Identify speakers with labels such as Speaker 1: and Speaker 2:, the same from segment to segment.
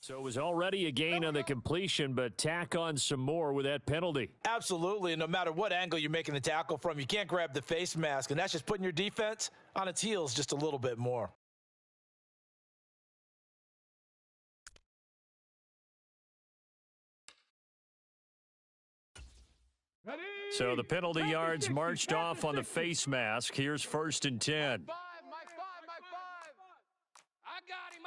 Speaker 1: So it was already a gain on the completion, but tack on some more with that penalty.
Speaker 2: Absolutely, and no matter what angle you're making the tackle from, you can't grab the face mask, and that's just putting your defense on its heels just a little bit more.
Speaker 1: So the penalty yards marched off on the face mask. Here's 1st and 10.
Speaker 3: Mike 5. I got him.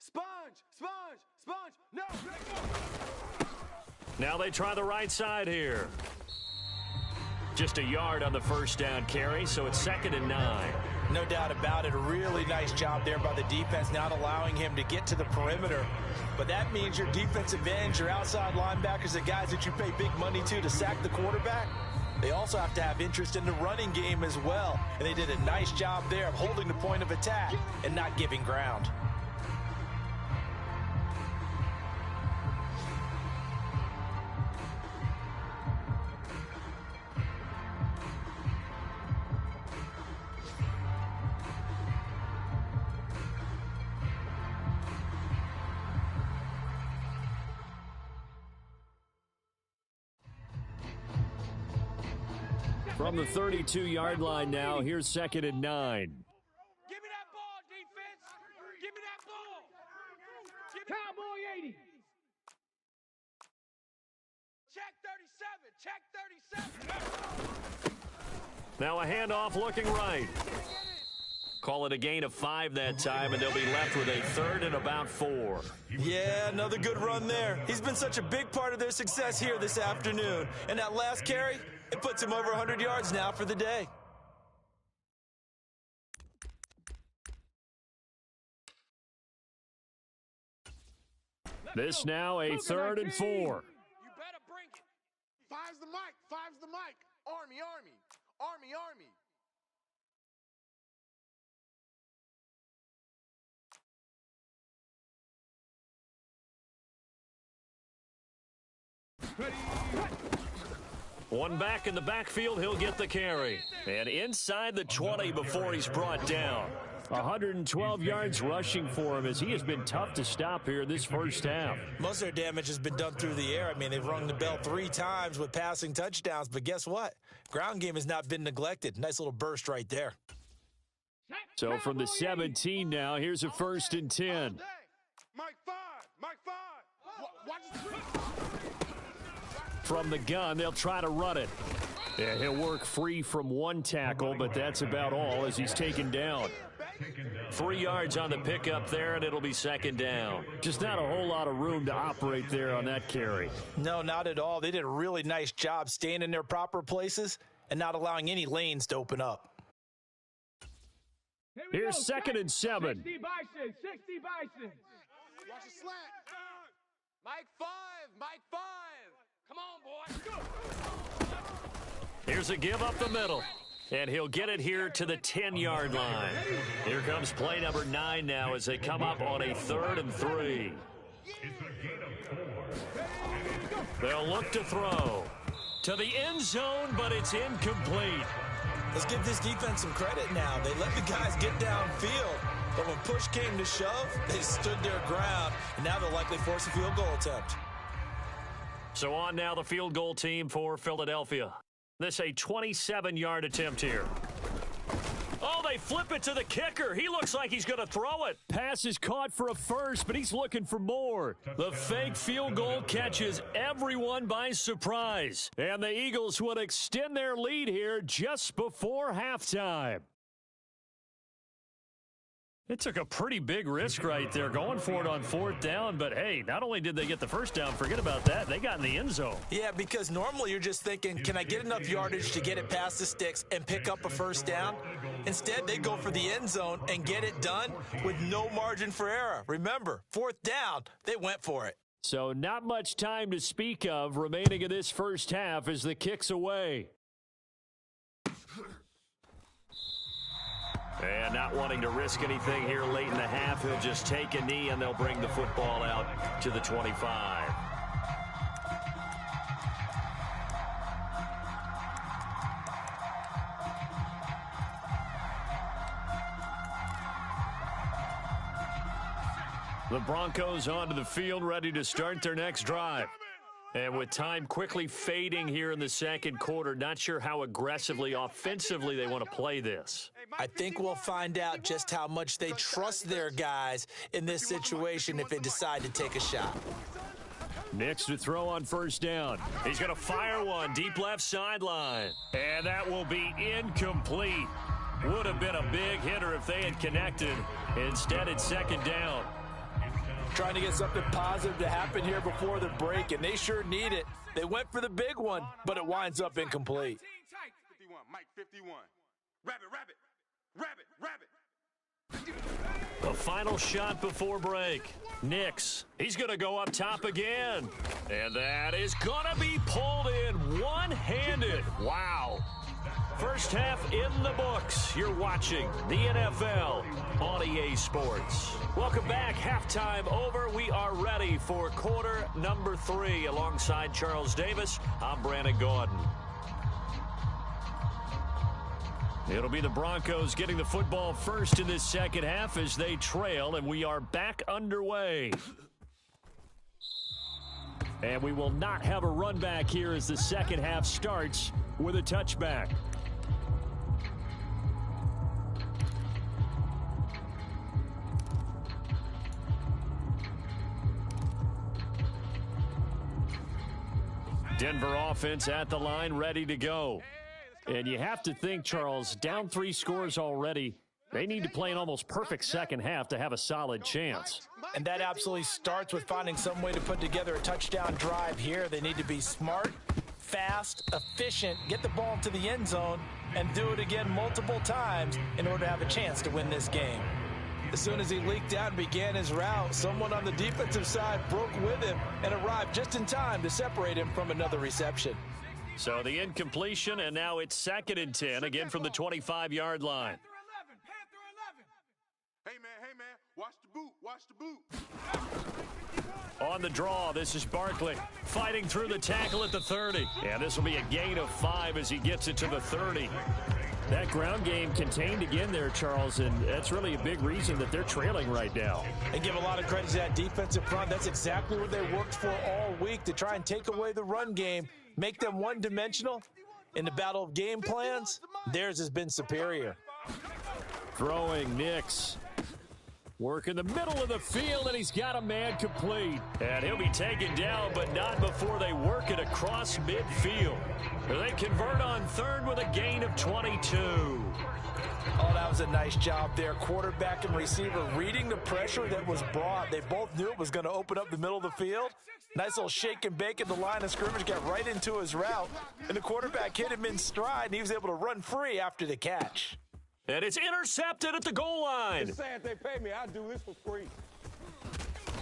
Speaker 3: Sponge. No.
Speaker 1: Now they try the right side here. Just a yard on the first down carry, so it's 2nd and 9.
Speaker 2: No doubt about it. A really nice job there by the defense, not allowing him to get to the perimeter. But that means your defensive ends, your outside linebackers, the guys that you pay big money to sack the quarterback, they also have to have interest in the running game as well. And they did a nice job there of holding the point of attack and not giving ground.
Speaker 1: From the 32-yard line now, here's 2nd and 9.
Speaker 3: Give me that ball, defense. Give me that ball. Cowboy 80. Check 37.
Speaker 1: Now a handoff looking right. Call it a gain of 5 that time, and they'll be left with a 3rd and about 4.
Speaker 2: Yeah, another good run there. He's been such a big part of their success here this afternoon. And that last carry, it puts him over 100 yards now for the day.
Speaker 1: This now a 3rd and 4.
Speaker 3: You better bring it. Five's the mic. Army.
Speaker 1: One back in the backfield, he'll get the carry. And inside the 20 before he's brought down. 112 yards rushing for him as he has been tough to stop here this first half.
Speaker 2: Most of their damage has been done through the air. I mean, they've rung the bell 3 times with passing touchdowns, but guess what? Ground game has not been neglected. Nice little burst right there.
Speaker 1: So from the 17 now, here's a 1st and 10.
Speaker 3: Mike 5. Watch the screen.
Speaker 1: From the gun, they'll try to run it. Yeah, he'll work free from one tackle, but that's about all as he's taken down. 3 yards on the pickup there, and it'll be 2nd down. Just not a whole lot of room to operate there on that carry.
Speaker 2: No, not at all. They did a really nice job staying in their proper places and not allowing any lanes to open up.
Speaker 1: Here's 2nd and 7.
Speaker 3: 60 Bison. Watch the slant. Mike 5. Come on, boy.
Speaker 1: Here's a give up the middle. And he'll get it here to the 10-yard line. Here comes play number 9 now as they come up on a 3rd and 3. They'll look to throw to the end zone, but it's incomplete.
Speaker 2: Let's give this defense some credit now. They let the guys get downfield, but when push came to shove, they stood their ground, and now they'll likely force a field goal attempt.
Speaker 1: So on now the field goal team for Philadelphia. This a 27-yard attempt here. Oh, they flip it to the kicker. He looks like he's going to throw it. Pass is caught for a first, but he's looking for more. The fake field goal catches everyone by surprise. And the Eagles would extend their lead here just before halftime. It took a pretty big risk right there going for it on 4th down, but hey, not only did they get the first down, forget about that, they got in the end zone.
Speaker 2: Yeah, because normally you're just thinking, can I get enough yardage to get it past the sticks and pick up a first down? Instead, they go for the end zone and get it done with no margin for error. Remember, 4th down, they went for it.
Speaker 1: So not much time to speak of remaining in this first half as the kick's away. And not wanting to risk anything here late in the half, he'll just take a knee and they'll bring the football out to the 25. The Broncos onto the field, ready to start their next drive. And with time quickly fading here in the second quarter, not sure how aggressively, offensively they want to play this.
Speaker 2: I think we'll find out just how much they trust their guys in this situation if they decide to take a shot.
Speaker 1: Next to throw on first down. He's going to fire one deep left sideline. And that will be incomplete. Would have been a big hitter if they had connected. Instead, it's second down.
Speaker 2: Trying to get something positive to happen here before the break, and they sure need it. They went for the big one, but it winds up incomplete.
Speaker 3: 51, Mike 51. Rabbit.
Speaker 1: The final shot before break. Nix, he's going to go up top again. And that is going to be pulled in one-handed. Wow. First half in the books. You're watching the NFL on EA Sports. Welcome back. Halftime over. We are ready for quarter number 3. Alongside Charles Davis, I'm Brandon Gordon. It'll be the Broncos getting the football first in this second half as they trail, and we are back underway. And we will not have a run back here as the second half starts with a touchback. Denver offense at the line, ready to go. And you have to think, Charles, down 3 scores already, they need to play an almost perfect second half to have a solid chance.
Speaker 2: And that absolutely starts with finding some way to put together a touchdown drive here. They need to be smart, fast, efficient, get the ball to the end zone, and do it again multiple times in order to have a chance to win this game. As soon as he leaked out and began his route, someone on the defensive side broke with him and arrived just in time to separate him from another reception.
Speaker 1: So the incompletion, and now it's 2nd and 10, again from the 25-yard line.
Speaker 3: Hey, man, watch the boot.
Speaker 1: On the draw, this is Barkley fighting through the tackle at the 30. And this will be a gain of 5 as he gets it to the 30. That ground game contained again there, Charles, and that's really a big reason that they're trailing right now.
Speaker 2: And give a lot of credit to that defensive front. That's exactly what they worked for all week, to try and take away the run game, make them one-dimensional. In the battle of game plans, theirs has been superior.
Speaker 1: Throwing Nix. Work in the middle of the field, and he's got a man complete. And he'll be taken down, but not before they work it across midfield. They convert on 3rd with a gain of 22.
Speaker 2: Oh, that was a nice job there. Quarterback and receiver reading the pressure that was brought. They both knew it was going to open up the middle of the field. Nice little shake and bake at the line of scrimmage, got right into his route. And the quarterback hit him in stride, and he was able to run free after the catch.
Speaker 1: And it's intercepted at the goal line.
Speaker 3: Just saying, if they pay me, I'll do this for free.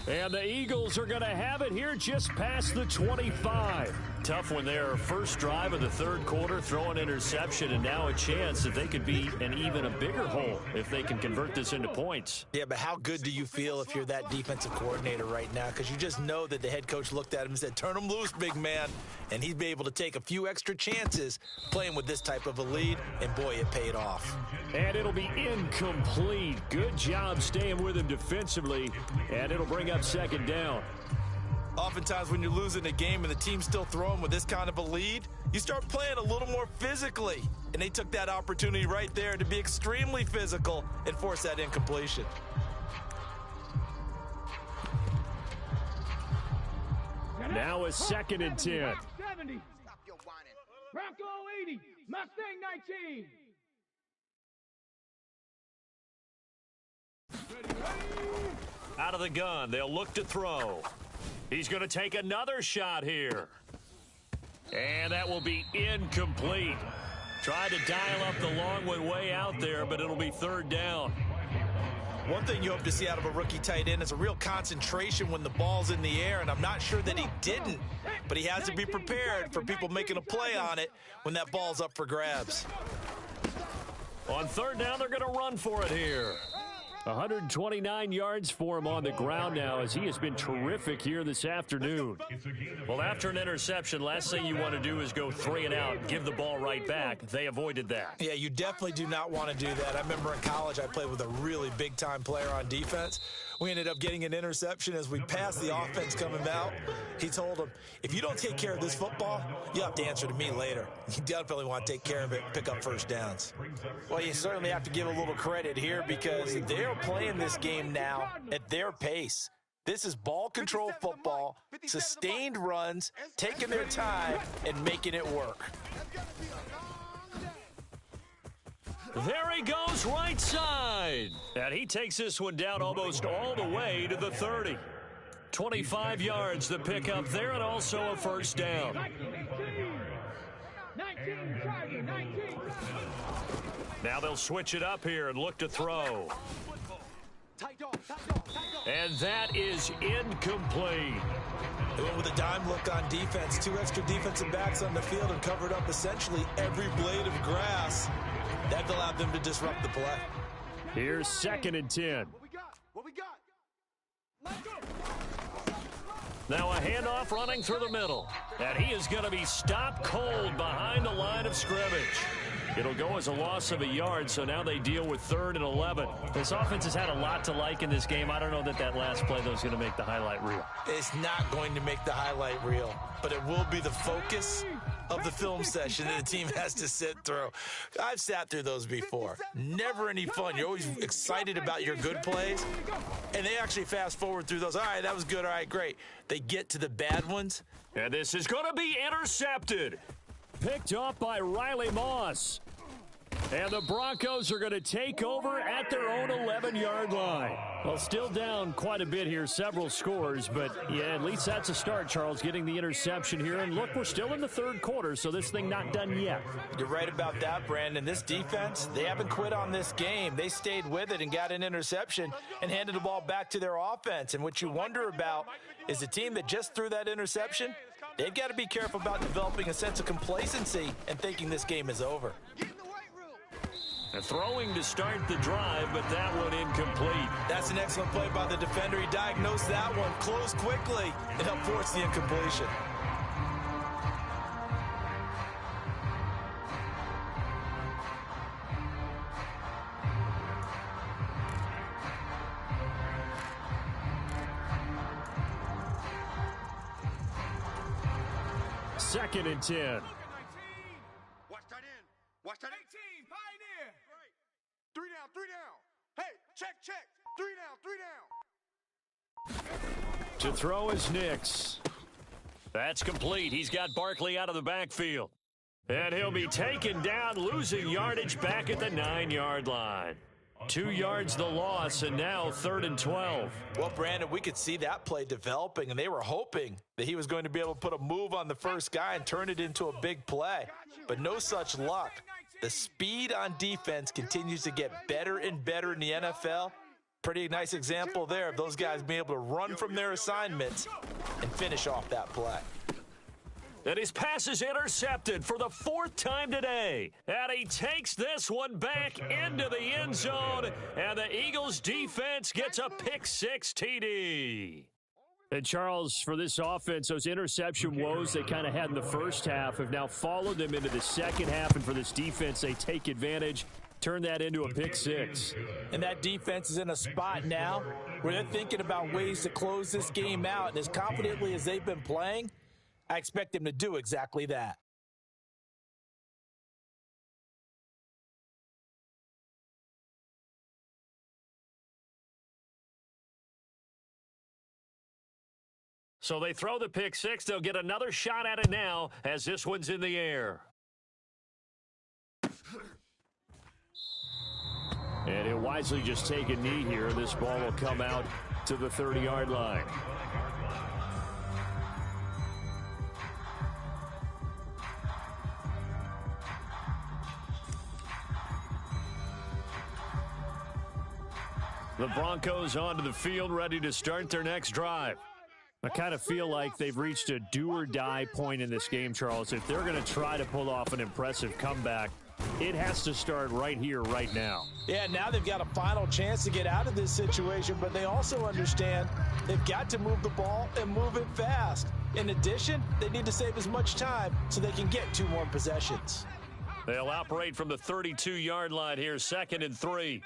Speaker 1: And the Eagles are going to have it here just past the 25. Tough one there. First drive of the 3rd quarter, throw an interception, and now a chance that they could be in even a bigger hole if they can convert this into points.
Speaker 2: Yeah, but how good do you feel if you're that defensive coordinator right now? Because you just know that the head coach looked at him and said, turn him loose, big man. And he'd be able to take a few extra chances playing with this type of a lead, and boy, it paid off.
Speaker 1: And it'll be incomplete. Good job staying with him defensively, and it'll bring up 2nd down.
Speaker 2: Oftentimes when you're losing a game and the team's still throwing with this kind of a lead, you start playing a little more physically. And they took that opportunity right there to be extremely physical and force that incompletion.
Speaker 1: Now a 2nd and 10.
Speaker 3: 70. Bronco 80. Mustang 19.
Speaker 1: Out of the gun, they'll look to throw. He's going to take another shot here. And that will be incomplete. Tried to dial up the long one way out there, but it'll be 3rd down.
Speaker 2: One thing you hope to see out of a rookie tight end is a real concentration when the ball's in the air, and I'm not sure that he didn't, but he has to be prepared for people making a play on it when that ball's up for grabs.
Speaker 1: On 3rd down, they're going to run for it here. 129 yards for him on the ground now, as he has been terrific here this afternoon. Well, after an interception, last thing you want to do is go 3 and out, give the ball right back. They avoided that.
Speaker 2: Yeah, you definitely do not want to do that. I remember in college I played with a really big-time player on defense. We ended up getting an interception as we passed the offense coming out. He told him, if you don't take care of this football, you have to answer to me later. You definitely want to take care of it, pick up first downs.
Speaker 4: Well, you certainly have to give a little credit here because they're playing this game now at their pace. This is ball control football, sustained runs, taking their time, and making it work.
Speaker 1: There he goes right side. And he takes this one down almost all the way to the 30. 25 yards to pick up there and also a first down.
Speaker 3: 19.
Speaker 1: Now they'll switch it up here and look to throw. And that is incomplete.
Speaker 2: They went with a dime look on defense. 2 extra defensive backs on the field and covered up essentially every blade of grass. That allowed them to disrupt the play.
Speaker 1: Here's 2nd and 10.
Speaker 3: What we got?
Speaker 1: Now a handoff running through the middle. And he is going to be stopped cold behind the line of scrimmage. It'll go as a loss of a yard, so now they deal with 3rd and 11. This offense has had a lot to like in this game. I don't know that last play, though, is going to make the highlight reel.
Speaker 2: It's not going to make the highlight reel, but it will be the focus of the film session that the team has to sit through. I've sat through those before. Never any fun. You're always excited about your good plays, and they actually fast forward through those. All right, that was good. All right, great. They get to the bad ones.
Speaker 1: And this is going to be intercepted. Picked off by Riley Moss. And the Broncos are going to take over at their own 11-yard line. Well, still down quite a bit here, several scores, but yeah, at least that's a start, Charles, getting the interception here. And look, we're still in the 3rd quarter, so this thing not done yet.
Speaker 2: You're right about that, Brandon. This defense, they haven't quit on this game. They stayed with it and got an interception and handed the ball back to their offense. And what you wonder about is the team that just threw that interception, they've got to be careful about developing a sense of complacency and thinking this game is over.
Speaker 1: Throwing to start the drive, but that one incomplete.
Speaker 2: That's an excellent play by the defender. He diagnosed that one, closed quickly, and helped force the incompletion.
Speaker 1: Second and 10.
Speaker 3: Watch that in. 18, Pioneer. Right. 3 down. Hey, check. 3 down.
Speaker 1: To throw is Nix. That's complete. He's got Barkley out of the backfield. And he'll be taken down, losing yardage back at the 9-yard line. 2 yards the loss, and now 3rd and 12.
Speaker 2: Well, Brandon, we could see that play developing, and they were hoping that he was going to be able to put a move on the first guy and turn it into a big play. But no such luck. The speed on defense continues to get better and better in the NFL. Pretty nice example there of those guys being able to run from their assignments and finish off that play.
Speaker 1: And his pass is intercepted for the 4th time today. And he takes this one back into the end zone. And the Eagles defense gets a pick-6 TD. And, Charles, for this offense, those interception woes they kind of had in the first half have now followed them into the second half. And for this defense, they take advantage, turn that into a pick-6.
Speaker 2: And that defense is in a spot now where they're thinking about ways to close this game out. And as confidently as they've been playing, I expect them to do exactly that.
Speaker 1: So they throw the pick-6. They'll get another shot at it now as this one's in the air. And he'll wisely just take a knee here. This ball will come out to the 30-yard line. The Broncos onto the field, ready to start their next drive. I kind of feel like they've reached a do-or-die point in this game, Charles. If they're going to try to pull off an impressive comeback, it has to start right here, right now.
Speaker 2: Yeah, now they've got a final chance to get out of this situation, but they also understand they've got to move the ball and move it fast. In addition, they need to save as much time so they can get 2 more possessions.
Speaker 1: They'll operate from the 32-yard line here, 2nd and 3.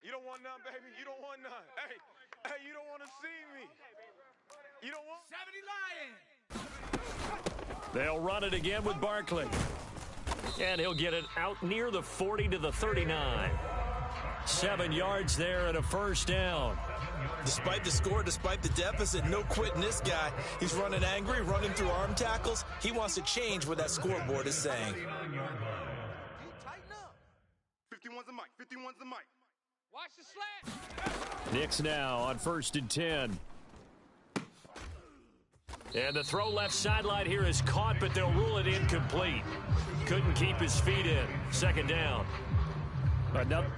Speaker 3: You don't want none, baby. You don't want none. Hey, you don't want to see me. You don't want
Speaker 1: 70 Lions. They'll run it again with Barkley. And he'll get it out near the 40 to the 39. 7 yards there and a first down.
Speaker 4: Despite the score, despite the deficit, no quitting this guy. He's running angry, running through arm tackles. He wants to change what that scoreboard is saying.
Speaker 3: tighten up. 51's the mic. 51's the mic. Watch the slant.
Speaker 1: Knicks now on 1st and 10. And the throw left sideline here is caught, but they'll rule it incomplete. Couldn't keep his feet in. 2nd down. Another.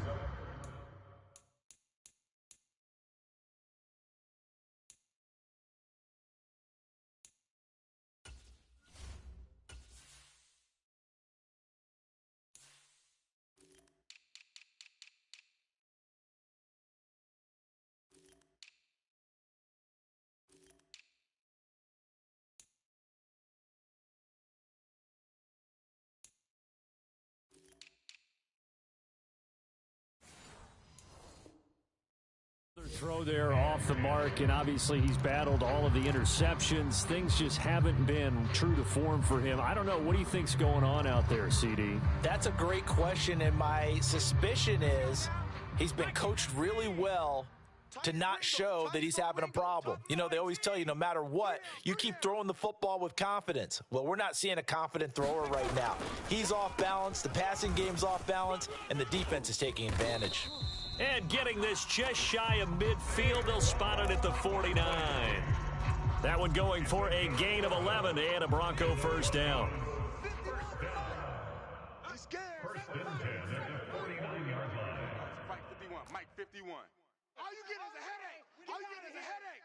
Speaker 1: Throw there off the mark, and obviously he's battled all of the interceptions. Things just haven't been true to form for him. I don't know. What do you think's going on out there, CD?
Speaker 4: That's a great question, and my suspicion is he's been coached really well to not show that he's having a problem. You know, they always tell you no matter what, you keep throwing the football with confidence. Well, we're not seeing a confident thrower right now. He's off balance, the passing game's off balance, and the defense is taking advantage.
Speaker 1: And getting this just shy of midfield, they'll spot it at the 49. That one going for a gain of 11 and a Bronco first down.
Speaker 3: He's scared. 1st and 10 at the 49-yard line. Mike 51. Mike 51. All you get is a headache. All you get is a headache.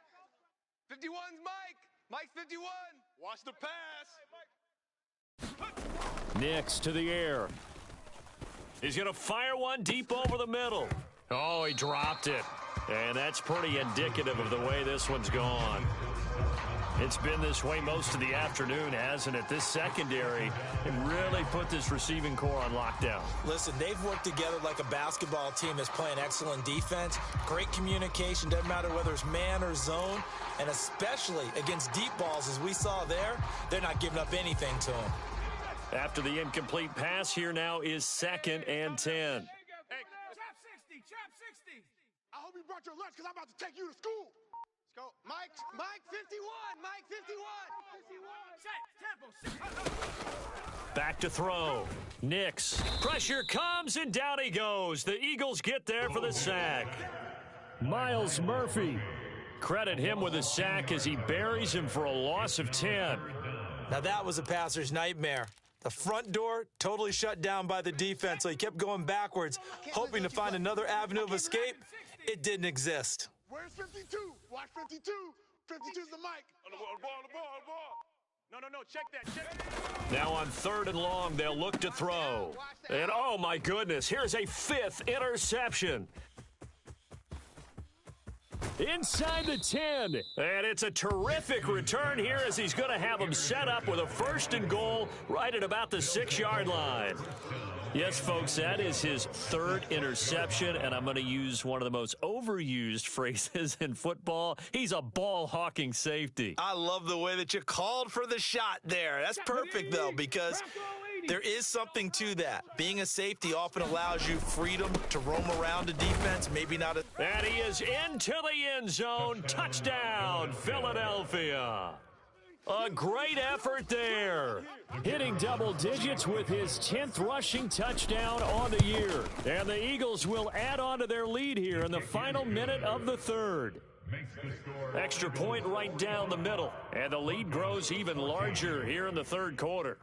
Speaker 3: 51's Mike. Mike's 51. Watch the pass.
Speaker 1: Knicks to the air. He's going to fire one deep over the middle. Oh, he dropped it. And that's pretty indicative of the way this one's gone. It's been this way most of the afternoon, hasn't it? This secondary can really put this receiving core on lockdown.
Speaker 4: Listen, they've worked together like a basketball team that's playing excellent defense. Great communication, doesn't matter whether it's man or zone. And especially against deep balls, as we saw there, they're not giving up anything to them.
Speaker 1: After the incomplete pass, here now is 2nd and 10.
Speaker 3: Hey, trap 60. I hope you brought your lunch because I'm about to take you to school. Let's go. Mike 51. Mike 51.
Speaker 1: Back to throw. Knicks. Pressure comes, and down he goes. The Eagles get there for the sack. Miles Murphy. Credit him with a sack as he buries him for a loss of 10.
Speaker 4: Now that was a passer's nightmare. The front door totally shut down by the defense, so he kept going backwards, hoping to find another avenue of escape. It didn't exist.
Speaker 3: Where's 52? Watch 52. 52's the mic. On the ball. No, check that.
Speaker 1: Now on 3rd and long, they'll look to throw. And oh my goodness, here's a 5th interception. Inside the 10. And it's a terrific return here as he's going to have him set up with a 1st and goal right at about the 6-yard line. Yes, folks, that is his 3rd interception, and I'm going to use one of the most overused phrases in football. He's a ball-hawking safety.
Speaker 4: I love the way that you called for the shot there. That's perfect, though, because there is something to that. Being a safety often allows you freedom to roam around a defense, maybe not a...
Speaker 1: And he is into the end zone. Touchdown, Philadelphia. A great effort there. Hitting double digits with his 10th rushing touchdown on the year. And the Eagles will add on to their lead here in the final minute of the 3rd. Extra point right down the middle. And the lead grows even larger here in the 3rd quarter.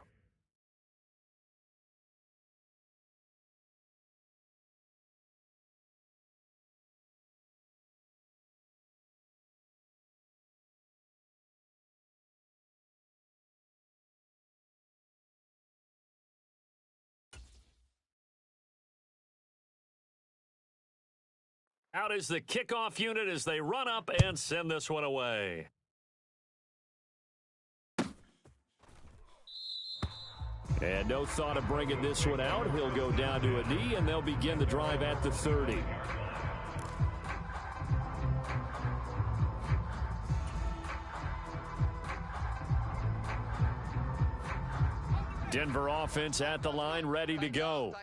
Speaker 1: Out is the kickoff unit as they run up and send this one away. And no thought of bringing this one out. He'll go down to a knee, and they'll begin the drive at the 30. Denver offense at the line, ready to go.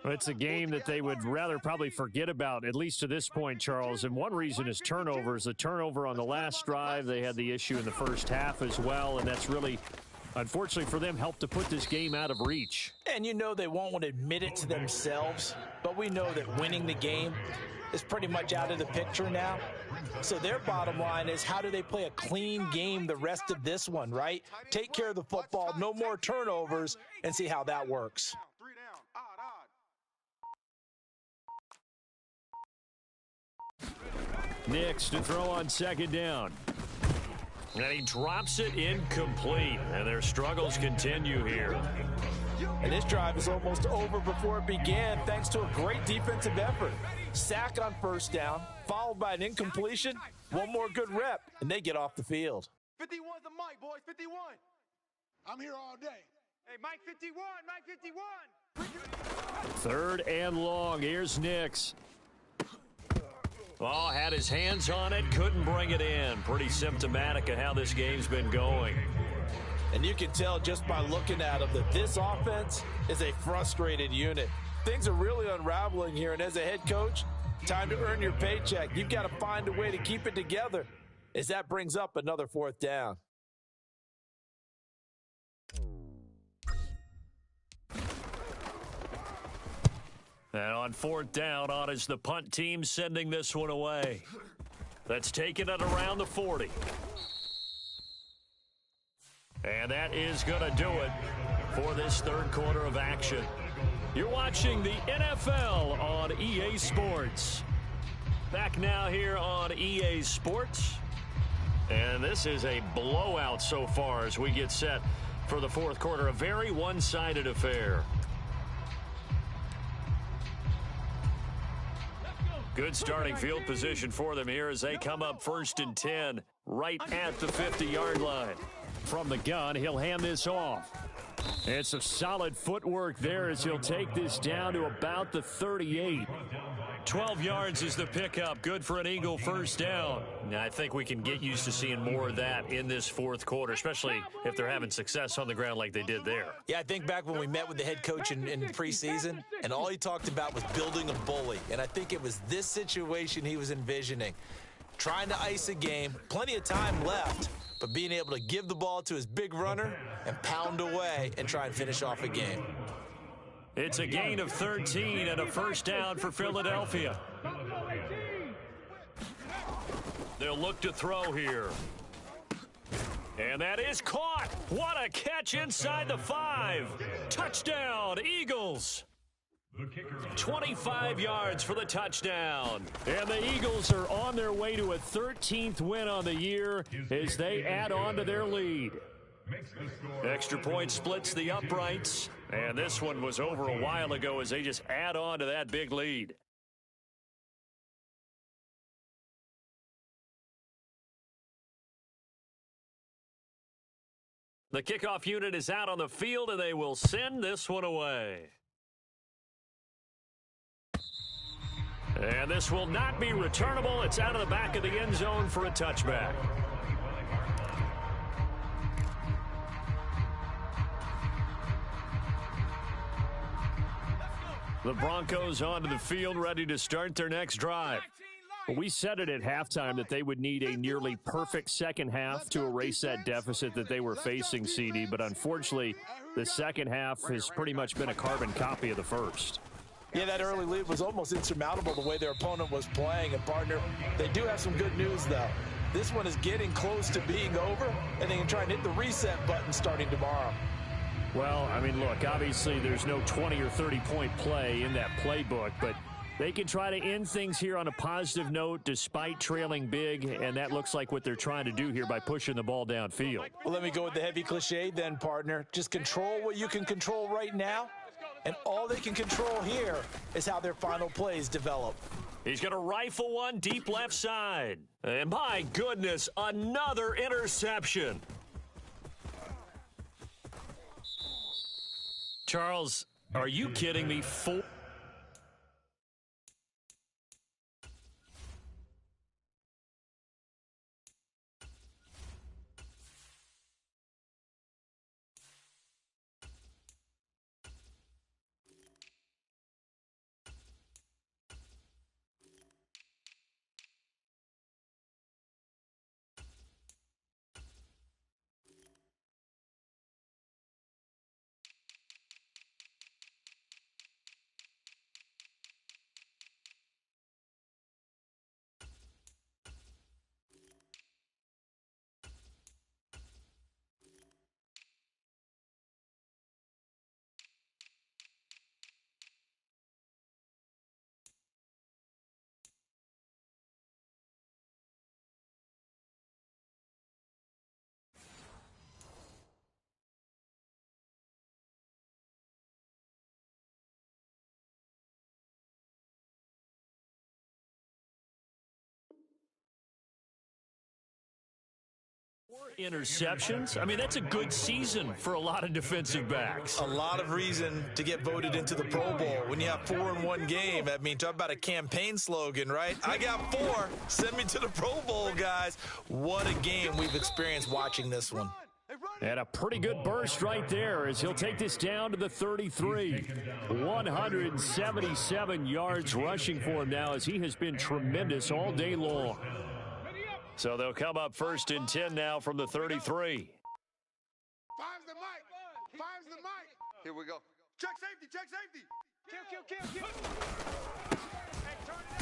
Speaker 1: It's a game that they would rather probably forget about, at least to this point, Charles. And one reason is turnovers. The turnover on the last drive, they had the issue in the first half as well, and that's really, unfortunately for them, helped to put this game out of reach.
Speaker 4: And you know they won't want to admit it to themselves, but we know that winning the game is pretty much out of the picture now. So their bottom line is, how do they play a clean game the rest of this one, right? Take care of the football, no more turnovers, and see how that works.
Speaker 1: Nix to throw on second down. And he drops it incomplete, and their struggles continue here.
Speaker 4: And this drive is almost over before it began, thanks to a great defensive effort. Sack on first down, followed by an incompletion, one more good rep, and they get off the field.
Speaker 3: 51's the mic, boys, 51. I'm here all day. Hey, Mike 51, Mike 51.
Speaker 1: Third and long. Here's Nix. Oh, had his hands on it, couldn't bring it in. Pretty symptomatic of how this game's been going.
Speaker 4: And you can tell just by looking at them that this offense is a frustrated unit. Things are really unraveling here, and as a head coach, time to earn your paycheck. You've got to find a way to keep it together, as that brings up another fourth down.
Speaker 1: And on fourth down, on is the punt team sending this one away. That's taken it around the 40. And that is going to do it for this third quarter of action. You're watching the NFL on EA Sports. Back now here on EA Sports. And this is a blowout so far as we get set for the fourth quarter. A very one-sided affair. Good starting field position for them here as they come up 1st and 10 right at the 50-yard line. From the gun, he'll hand this off. It's a solid footwork there as he'll take this down to about the 38. 12 yards is the pickup. Good for an Eagle first down. Now, I think we can get used to seeing more of that in this fourth quarter, especially if they're having success on the ground like they did there.
Speaker 4: Yeah, I think back when we met with the head coach in preseason, and all he talked about was building a bully. And I think it was this situation he was envisioning. Trying to ice a game, plenty of time left, but being able to give the ball to his big runner and pound away and try and finish off a game.
Speaker 1: It's a gain of 13 and a first down for Philadelphia. They'll look to throw here. And that is caught. What a catch inside the 5. Touchdown, Eagles. 25 yards for the touchdown. And the Eagles are on their way to a 13th win on the year as they add on to their lead. Extra point splits the uprights. And this one was over a while ago as they just add on to that big lead. The kickoff unit is out on the field, and they will send this one away. And this will not be returnable. It's out of the back of the end zone for a touchback. The Broncos onto the field, ready to start their next drive. We said it at halftime that they would need a nearly perfect second half to erase that deficit that they were facing, CD. But unfortunately, the second half has pretty much been a carbon copy of the first.
Speaker 4: Yeah, that early lead was almost insurmountable the way their opponent was playing. And, partner, they do have some good news, though. This one is getting close to being over, and they can try and hit the reset button starting tomorrow.
Speaker 1: Well, I mean, look, obviously there's no 20 or 30-point play in that playbook, but they can try to end things here on a positive note despite trailing big, and that looks like what they're trying to do here by pushing the ball downfield.
Speaker 4: Well, let me go with the heavy cliche then, partner. Just control what you can control right now, and all they can control here is how their final plays develop.
Speaker 1: He's going to rifle one deep left side. And my goodness, another interception. Charles, are you kidding me? interceptions. I mean, that's a good season for a lot of defensive backs.
Speaker 4: A lot of reason to get voted into the Pro Bowl. When you have 4 in one game, I mean, talk about a campaign slogan, right? I got 4. Send me to the Pro Bowl, guys. What a game we've experienced watching this one.
Speaker 1: And a pretty good burst right there as he'll take this down to the 33. 177 yards rushing for him now as he has been tremendous all day long. So they'll come up 1st and 10 now from the 33.
Speaker 3: Five's the mic. Five's the mic. Here we go. Check safety. Check safety. Kill.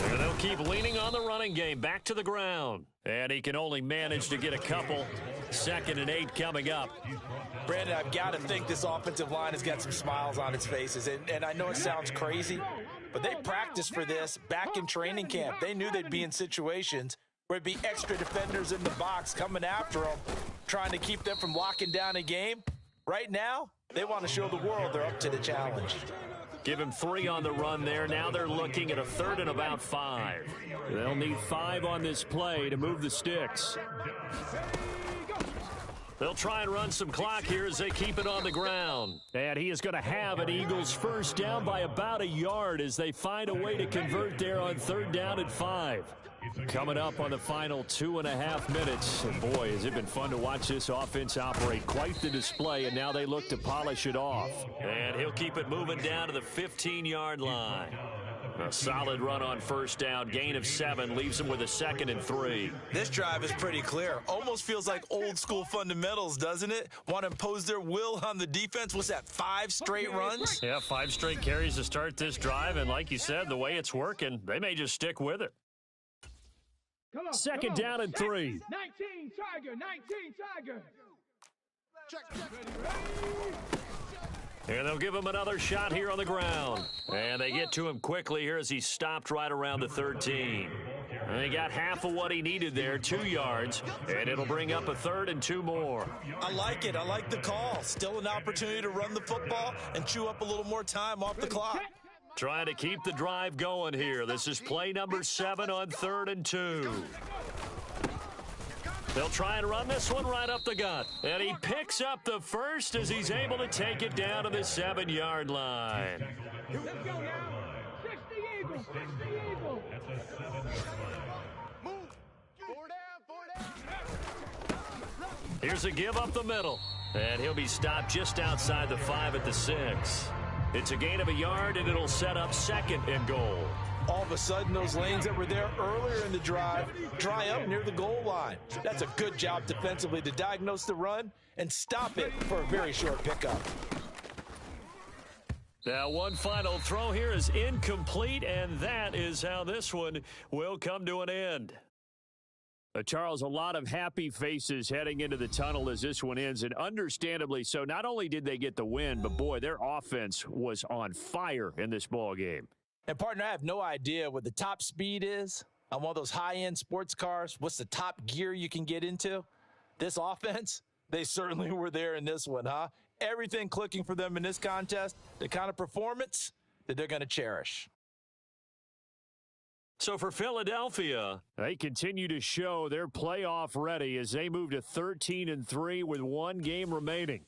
Speaker 1: And they'll keep leaning on the running game. Back to the ground. And he can only manage to get a couple. 2nd and 8 coming up.
Speaker 4: Brandon, I've got to think this offensive line has got some smiles on its faces. And I know it sounds crazy, but they practiced for this back in training camp. They knew they'd be in situations where it'd be extra defenders in the box coming after them, trying to keep them from locking down a game. Right now, they want to show the world they're up to the challenge.
Speaker 1: Give him 3 on the run there. Now they're looking at a 3rd and about 5. They'll need 5 on this play to move the sticks. They'll try and run some clock here as they keep it on the ground. And he is going to have an Eagles first down by about a yard as they find a way to convert there on 3rd down and 5. Coming up on the final 2.5 minutes. And boy, has it been fun to watch this offense operate. Quite the display, and now they look to polish it off. And he'll keep it moving down to the 15-yard line. A solid run on 1st down. Gain of 7 leaves him with a 2nd and 3.
Speaker 4: This drive is pretty clear. Almost feels like old school fundamentals, doesn't it? Want to impose their will on the defense. What's that, 5 straight runs?
Speaker 1: Yeah, 5 straight carries to start this drive. And like you said, the way it's working, they may just stick with it. 2nd down and 3.
Speaker 5: 19 Tiger.
Speaker 3: Check.
Speaker 1: And they'll give him another shot here on the ground. And they get to him quickly here as he stopped right around the 13. And he got half of what he needed there, 2 yards. And it'll bring up a 3rd and 2 more.
Speaker 4: I like it. I like the call. Still an opportunity to run the football and chew up a little more time off the clock.
Speaker 1: Trying to keep the drive going here. This is play number 7 on 3rd and 2. They'll try and run this one right up the gut. And he picks up the first as he's able to take it down to the 7-yard line.
Speaker 5: Let's go now. 60 Eagles.
Speaker 3: Move. 4 down.
Speaker 1: Here's a give up the middle. And he'll be stopped just outside the 5 at the 6. It's a gain of a yard, and it'll set up 2nd and goal.
Speaker 4: All of a sudden, those lanes that were there earlier in the drive dry up near the goal line. That's a good job defensively to diagnose the run and stop it for a very short pickup.
Speaker 1: Now, one final throw here is incomplete, and that is how this one will come to an end. Charles, a lot of happy faces heading into the tunnel as this one ends, and understandably so. Not only did they get the win, but, boy, their offense was on fire in this ball game.
Speaker 4: And, partner, I have no idea what the top speed is on one of those high-end sports cars. What's the top gear you can get into? This offense, they certainly were there in this one, huh? Everything clicking for them in this contest, the kind of performance that they're going to cherish.
Speaker 1: So for Philadelphia, they continue to show they're playoff ready as they move to 13-3 with 1 game remaining.